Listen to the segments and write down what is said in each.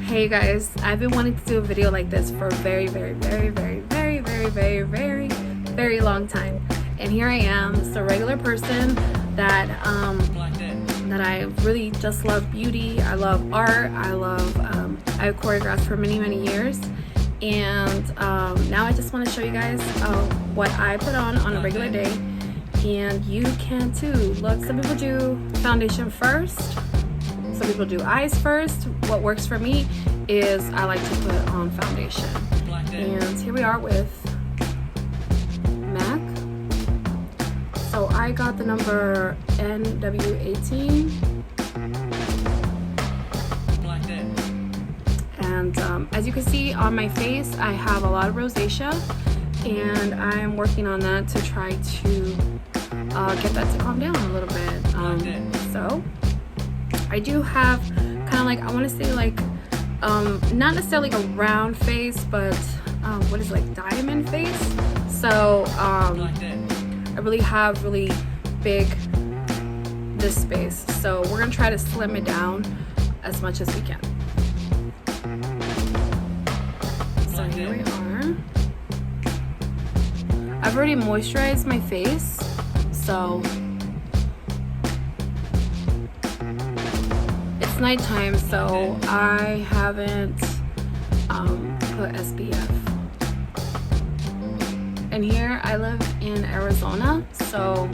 Hey guys, I've been wanting to do a video like this for a very long time, and here I am, just a regular person that I really just love beauty. I love art. I've choreographed for many years, and now I just want to show you guys what I put on a regular day, and you can too. Look, some people do foundation first. Some people do eyes first. What works for me is I like to put on foundation. And here we are with MAC. So I got the number NW18. And as you can see on my face, I have a lot of rosacea, and I'm working on that to try to get that to calm down a little bit. So I do have kind of like, I want to say like, not necessarily like a round face, but what is it, like diamond face? So I really have really big this space. So we're going to try to slim it down as much as we can. So here we are. I've already moisturized my face, so it's nighttime, so I haven't put SPF. And here I live in Arizona, so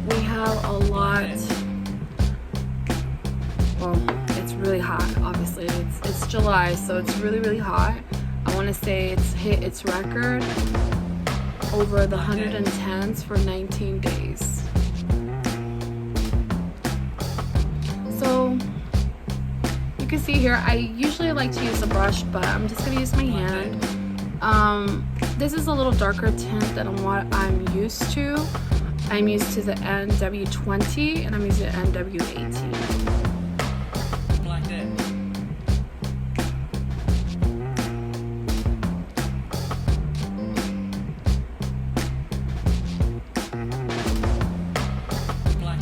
we have a lot. Well, it's really hot. Obviously, it's July, so it's really hot. I want to say it's hit its record over the 110s for 19 days. So you can see here, I usually like to use a brush, but I'm just going to use my hand. This is a little darker tint than what I'm used to. I'm used to the NW20, and I'm using the NW18.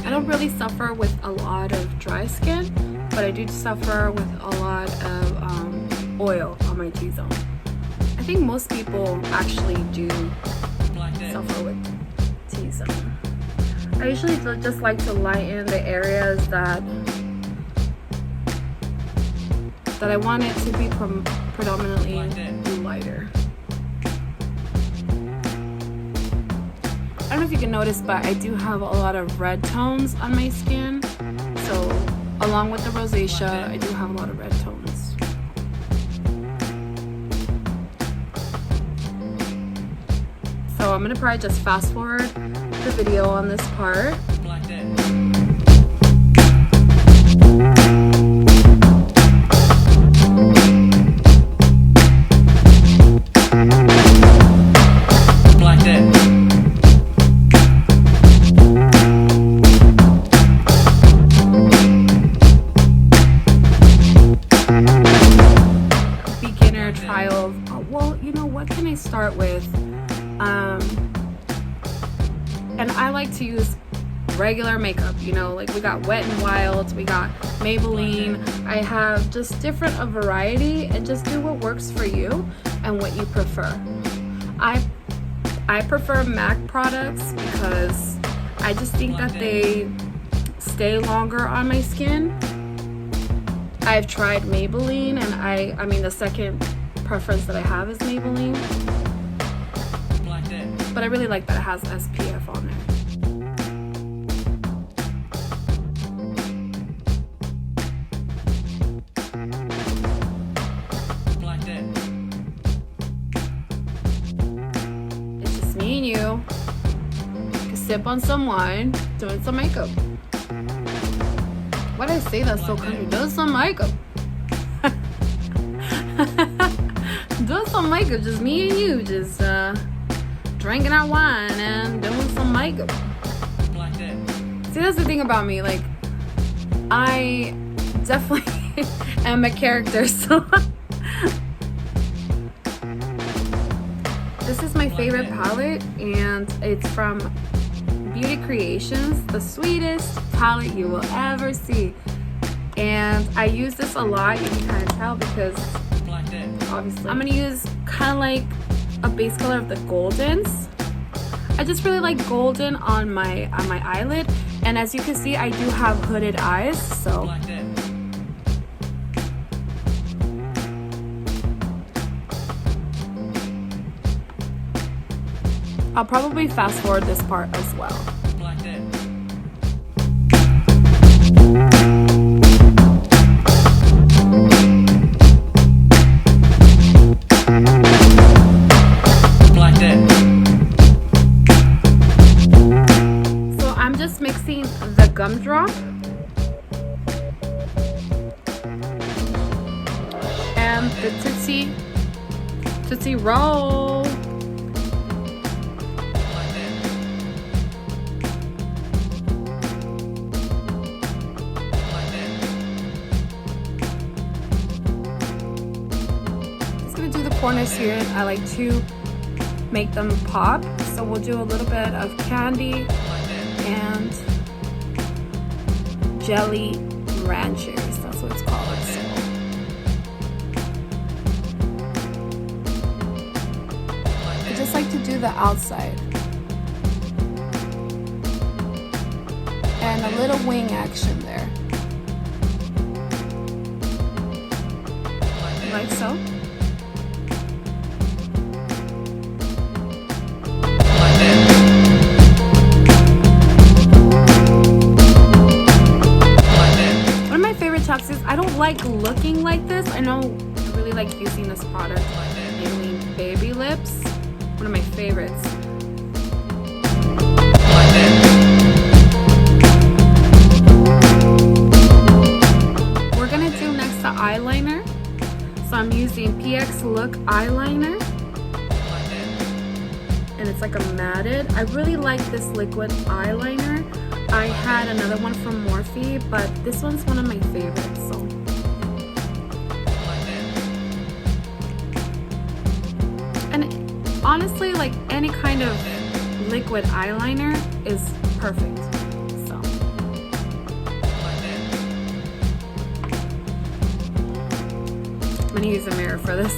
I don't really suffer with a lot of dry skin, but I do suffer with a lot of oil on my T-zone. I think most people actually do suffer with T-zone. I usually just like to lighten the areas that I want it to be predominantly lighter. I don't know if you can notice, but I do have a lot of red tones on my skin. So along with the rosacea, I do have a lot of red tones. So I'm gonna probably just fast forward the video on this part. Start with and I like to use regular makeup, you know, like we got Wet n Wild, we got Maybelline. I have just different a variety, and just do what works for you and what you prefer. I prefer MAC products because I just think that they stay longer on my skin. I've tried Maybelline, and I mean the second preference that I have is Maybelline, but I really like that it has SPF on there. It's just me and you can sip on some wine, doing some makeup. Why did I say that so country? Doing some makeup. Doing some makeup, just me and you, just drinking our wine and doing some makeup. See, that's the thing about me, like, I definitely am a character, so this is my favorite palette, and it's from Beauty Creations, the sweetest palette you will ever see. And I use this a lot, you can kind of tell, because obviously I'm gonna use kind of like a base color of the Goldens. I just really like golden on my eyelid, and as you can see, I do have hooded eyes, so I'll probably fast forward this part as well. So I'm just mixing the gumdrop and the Tootsie Roll. Corners here, I like to make them pop, so we'll do a little bit of candy and jelly ranchers, that's what it's called. So I just like to do the outside and a little wing action there, like so. I don't like looking like this. I know I really like using this product, mainly Baby Lips, one of my favorites. We're gonna do next the eyeliner. So I'm using PX Look eyeliner, and it's like a matted. I really like this liquid eyeliner. I had another one from Morphe, but this one's one of my favorites. So and honestly, like any kind of liquid eyeliner is perfect. So I'm gonna use a mirror for this.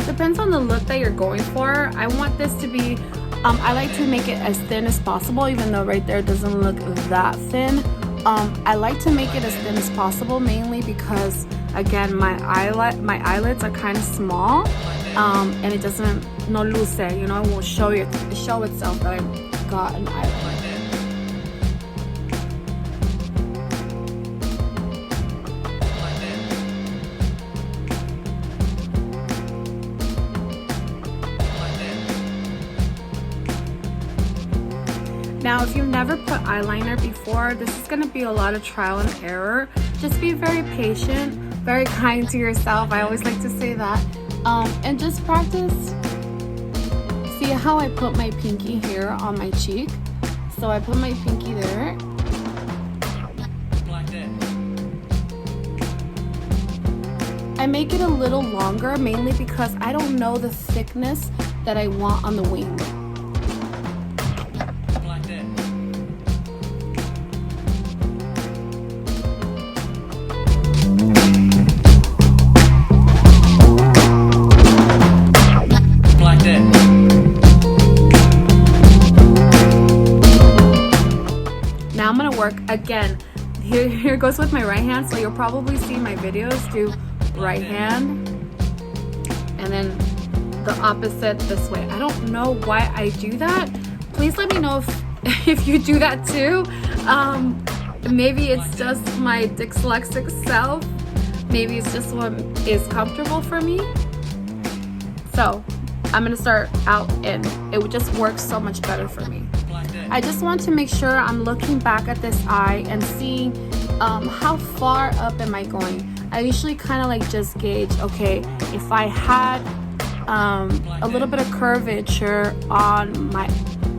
Depends on the look that you're going for. I want this to be, I like to make it as thin as possible, even though right there it doesn't look that thin. I like to make it as thin as possible, mainly because, again, my eyelids are kind of small, and it doesn't, no luce, you know, it won't show itself that I got an eyeliner. Now, if you've never put eyeliner before, this is going to be a lot of trial and error. Just be very patient, very kind to yourself. I always like to say that. And just practice. See how I put my pinky here on my cheek? So I put my pinky there. I make it a little longer, mainly because I don't know the thickness that I want on the wing. Now I'm gonna work again. Here goes with my right hand, so you'll probably see my videos do right hand and then the opposite this way. I don't know why I do that. Please let me know if you do that too. Maybe it's just my dyslexic self. Maybe it's just what is comfortable for me. So I'm gonna start out in. It would just work so much better for me. I just want to make sure I'm looking back at this eye and seeing how far up am I going. I usually kind of like just gauge, okay, if I had a little bit of curvature on my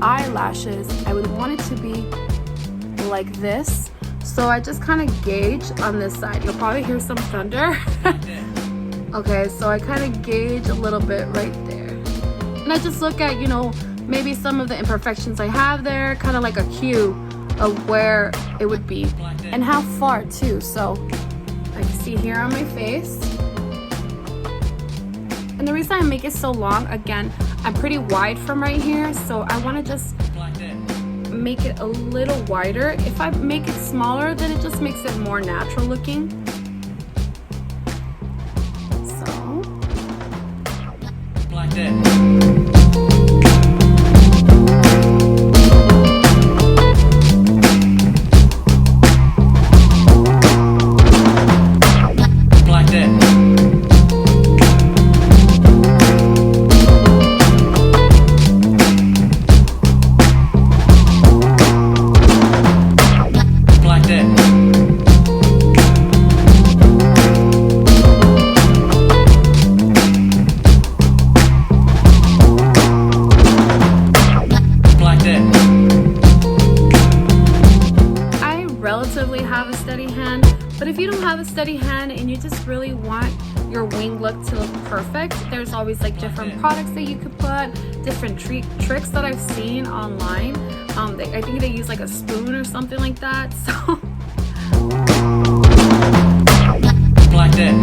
eyelashes, I would want it to be like this. So I just kind of gauge on this side. You'll probably hear some thunder. Okay, so I kind of gauge a little bit right there. And I just look at, you know, maybe some of the imperfections I have there, kind of like a cue of where it would be and how far too. So I can see here on my face. And the reason I make it so long, again, I'm pretty wide from right here, so I want to just make it a little wider. If I make it smaller, then it just makes it more natural looking. So like that. Have a steady hand, but if you don't have a steady hand and you just really want your wing look to look perfect, there's always like different products that you could put, different tricks that I've seen online. I think they use like a spoon or something like that. So like that.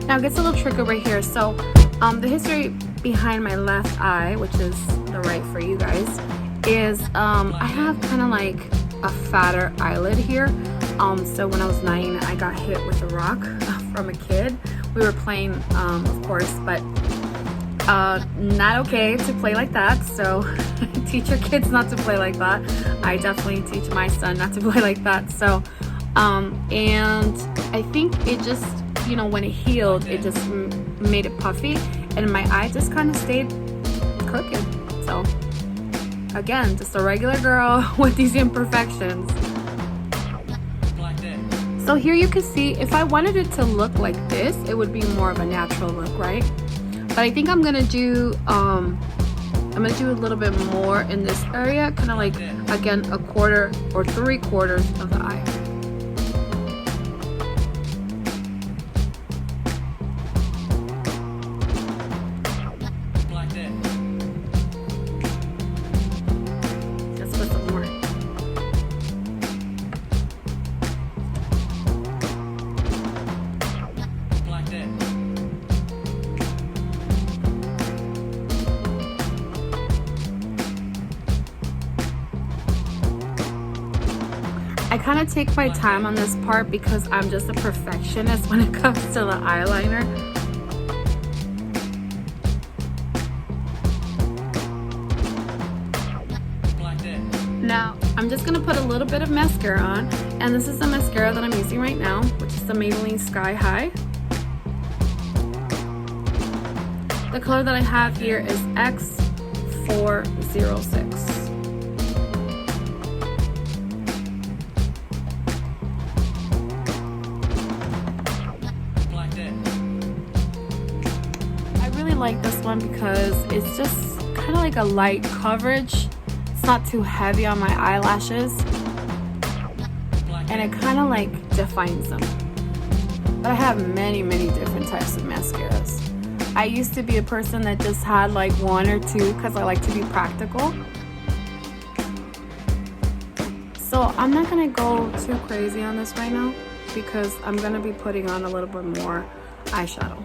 Now it gets a little tricky right here. So the history behind my left eye, which is the right for you guys, is I have kind of like a fatter eyelid here. So when I was 9, I got hit with a rock from a kid. We were playing, of course, but not okay to play like that. So teach your kids not to play like that. I definitely teach my son not to play like that. So and I think it just, you know, when it healed, it just made it puffy, and my eye just kind of stayed crooked. So again, just a regular girl with these imperfections. So here you can see, if I wanted it to look like this, it would be more of a natural look, right? But I think I'm gonna do a little bit more in this area, kind of like, again, 1/4 or 3/4 of the eye. I kind of take my time on this part because I'm just a perfectionist when it comes to the eyeliner. Now, I'm just going to put a little bit of mascara on, and this is the mascara that I'm using right now, which is the Maybelline Sky High. The color that I have here is X406. Like this one because it's just kind of like a light coverage. It's not too heavy on my eyelashes, and it kind of like defines them. But I have many different types of mascaras. I used to be a person that just had like 1 or 2 because I like to be practical. So I'm not gonna go too crazy on this right now because I'm gonna be putting on a little bit more eyeshadow.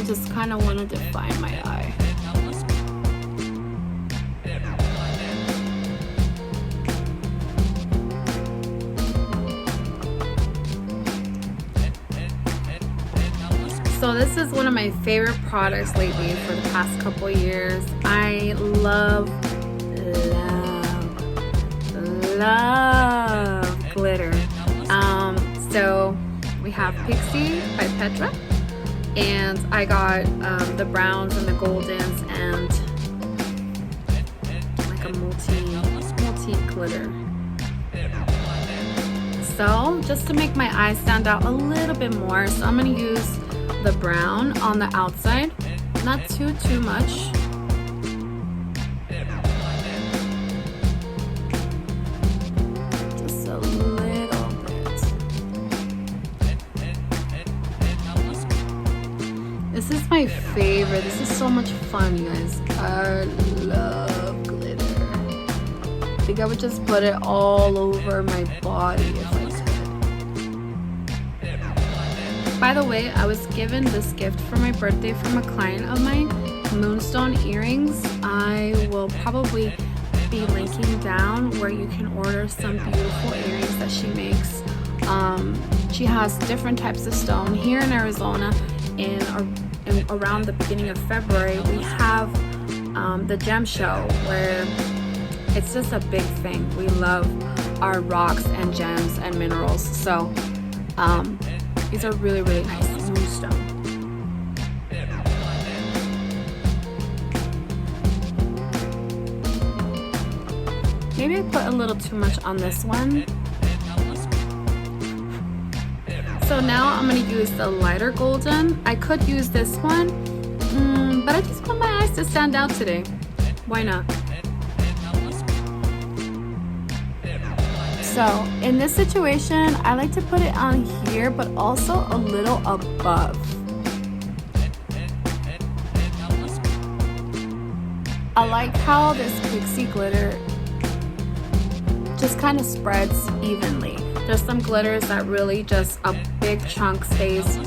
Just kind of want to define my eye. So this is one of my favorite products lately for the past couple years. I love glitter. So we have Pixie by Petra. And I got the browns and the goldens and like a multi glitter. So just to make my eyes stand out a little bit more, so I'm going to use the brown on the outside, not too much. Just a little bit. This is my favorite. This is so much fun, you guys. I love glitter. I think I would just put it all over my body if I could. By the way, I was given this gift for my birthday from a client of mine, moonstone earrings. I will probably be linking down where you can order some beautiful earrings that she makes. She has different types of stone. Here in Arizona, in around the beginning of February, we have the gem show where it's just a big thing. We love our rocks and gems and minerals. So these are really, really nice. Moonstone. Maybe I put a little too much on this one. So now I'm going to use the lighter golden. I could use this one, but I just want my eyes to stand out today. Why not? So in this situation, I like to put it on here, but also a little above. I like how this pixie glitter just kind of spreads evenly. There's some glitters that really just a big chunk stays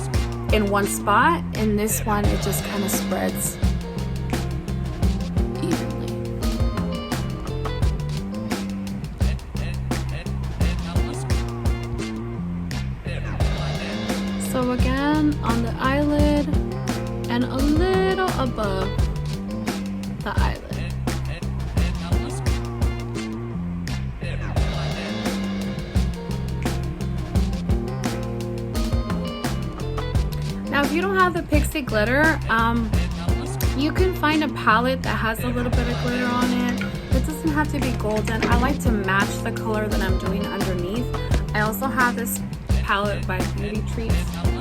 in one spot. In this one, it just kind of spreads evenly. So again, on the eyelid and a little above the eyelid. Now, if you don't have the pixie glitter, you can find a palette that has a little bit of glitter on it. It doesn't have to be golden. I like to match the color that I'm doing underneath. I also have this palette by Beauty Treats.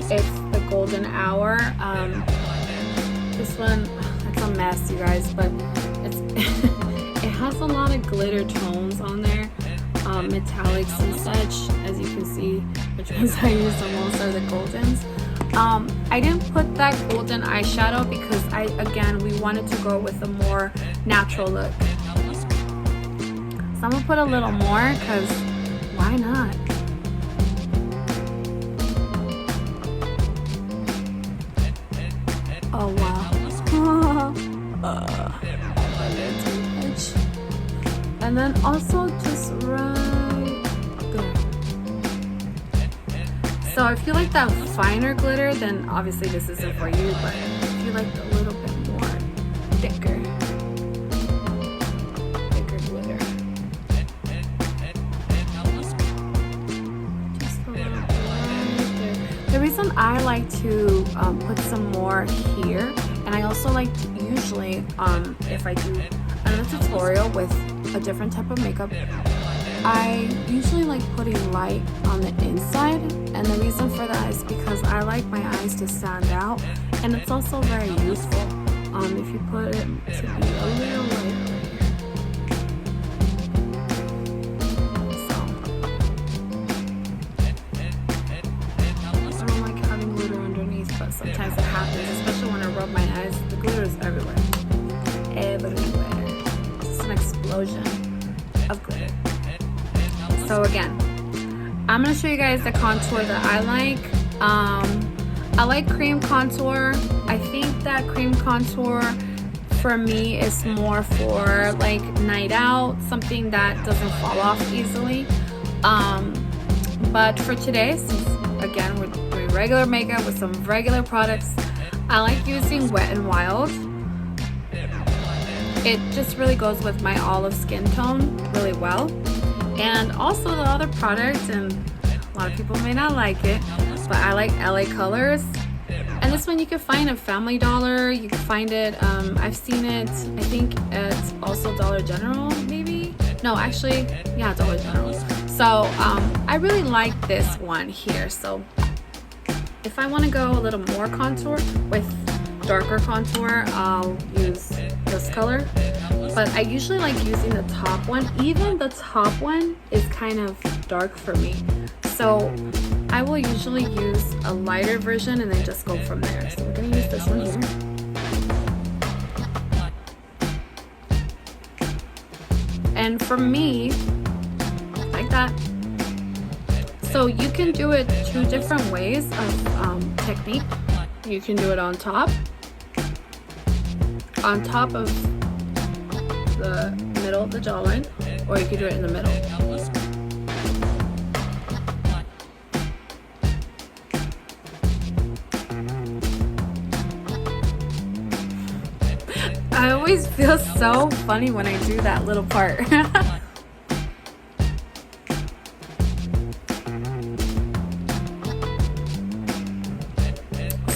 It's the Golden Hour. This one, it's a mess, you guys, but it's it has a lot of glitter tones on there, metallics and such. As you can see, which ones I use the most are the goldens. I didn't put that golden eyeshadow because we wanted to go with a more natural look. So I'm gonna put a little more because why not? Oh wow. A little too much. And then also just right there. So if you like that finer glitter, then obviously this isn't for you, but if you like a little bit more thicker glitter. Just a little bit right there. The reason I like to put some more here, and I also like to usually, if I do another tutorial with a different type of makeup, I usually like putting light on the inside, and the reason for that is because I like my eyes to stand out, and it's also very useful if you put it to be a little lighter right here. So I don't like having glitter underneath, but sometimes it happens, especially when I rub my eyes. The glitter is everywhere. It's an explosion of glitter. So again, I'm going to show you guys the contour that I like. I like cream contour. I think that cream contour for me is more for like night out, something that doesn't fall off easily. But for today, since again we're doing regular makeup with some regular products, I like using Wet n Wild. It just really goes with my olive skin tone really well. And also the other product, and a lot of people may not like it, but I like LA Colors. And this one you can find at Family Dollar. You can find it, I've seen it, I think at also Dollar General maybe? No, actually, yeah, Dollar General. So I really like this one here. So if I want to go a little more contour with darker contour, I'll use this color. But I usually like using the top one. Even the top one is kind of dark for me. So I will usually use a lighter version and then just go from there. So we're going to use this one here. And for me, like that. So you can do it two different ways of technique. You can do it on top of the middle of the jawline, or you can do it in the middle. I always feel so funny when I do that little part.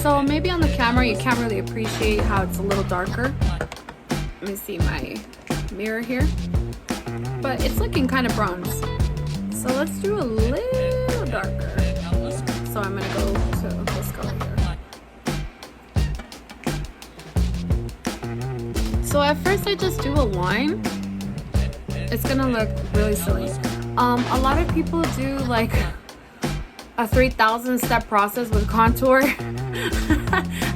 So maybe on the camera you can't really appreciate how it's a little darker. Let me see my mirror here. But it's looking kind of bronze. So let's do a little darker. So I'm gonna go to this color here. So at first I just do a line. It's gonna look really silly. A lot of people do like a 3,000 step process with contour.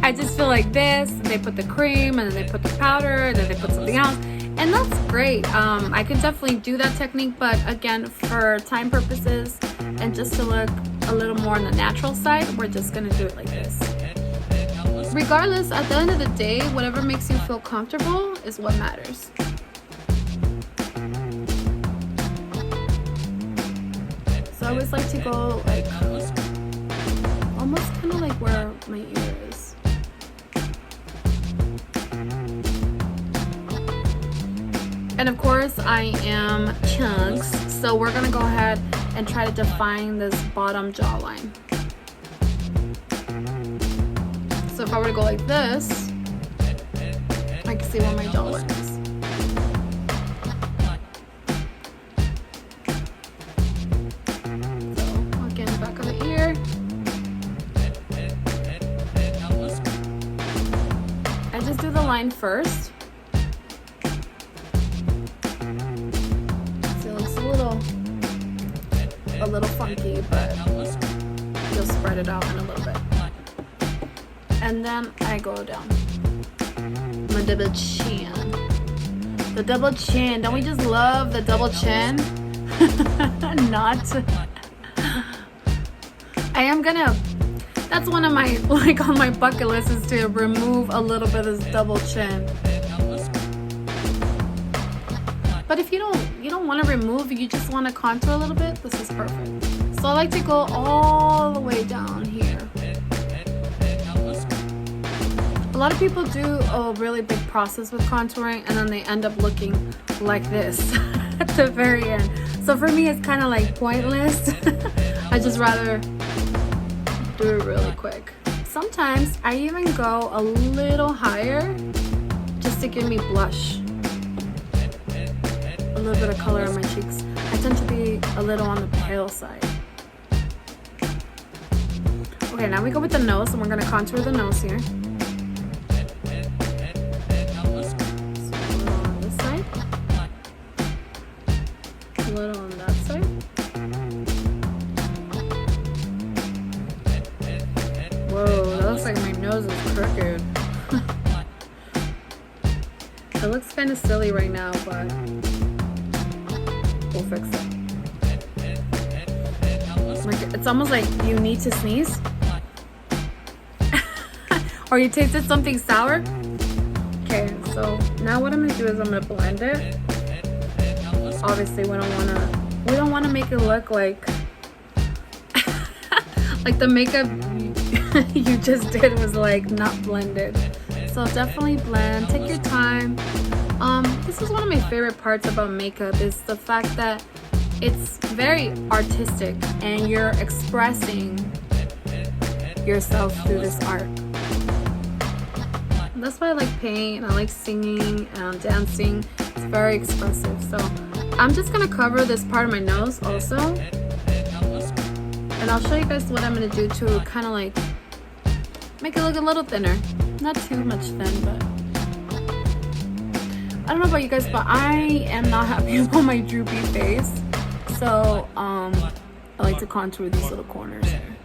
I just feel like this. They put the cream and then they put the powder and then they put something else. And that's great. I could definitely do that technique, but again, for time purposes and just to look a little more on the natural side, we're just gonna do it like this. Regardless, at the end of the day, whatever makes you feel comfortable is what matters. So I always like to go like almost kind of like where my ear is. And of course I am chunks, so we're gonna go ahead and try to define this bottom jawline. So if I were to go like this, I can see where my jawline is. So again, back of the ear. I just do the line first. So it looks a little funky, but you'll spread it out in a little bit. And then I go down. My double chin. The double chin. Don't we just love the double chin? Not. I am gonna. That's one of my, like on my bucket list, is to remove a little bit of this double chin. But if you don't want to remove, you just want to contour a little bit, this is perfect. So I like to go all the way down here. A lot of people do a really big process with contouring and then they end up looking like this at the very end. So for me, it's kind of like pointless. I just rather do it really quick. Sometimes I even go a little higher just to give me blush. A little bit of color on my cheeks. I tend to be a little on the pale side. Okay, now we go with the nose, and we're gonna contour the nose here. A little on that side. Whoa, that looks like my nose is crooked. It looks kind of silly right now, but we'll fix it. It's almost like you need to sneeze. Or you tasted something sour. Okay, so now what I'm gonna do is I'm gonna blend it. Obviously, we don't wanna make it look like like the makeup you just did was like not blended. So definitely blend. Take your time. This is one of my favorite parts about makeup, is the fact that it's very artistic and you're expressing yourself through this art. That's why I like paint, I like singing and dancing. It's very expressive. So I'm just gonna cover this part of my nose also, and I'll show you guys what I'm gonna do to kind of like make it look a little thinner. Not too much thin, but I don't know about you guys, but I am not happy with my droopy face. So I like to contour these little corners here.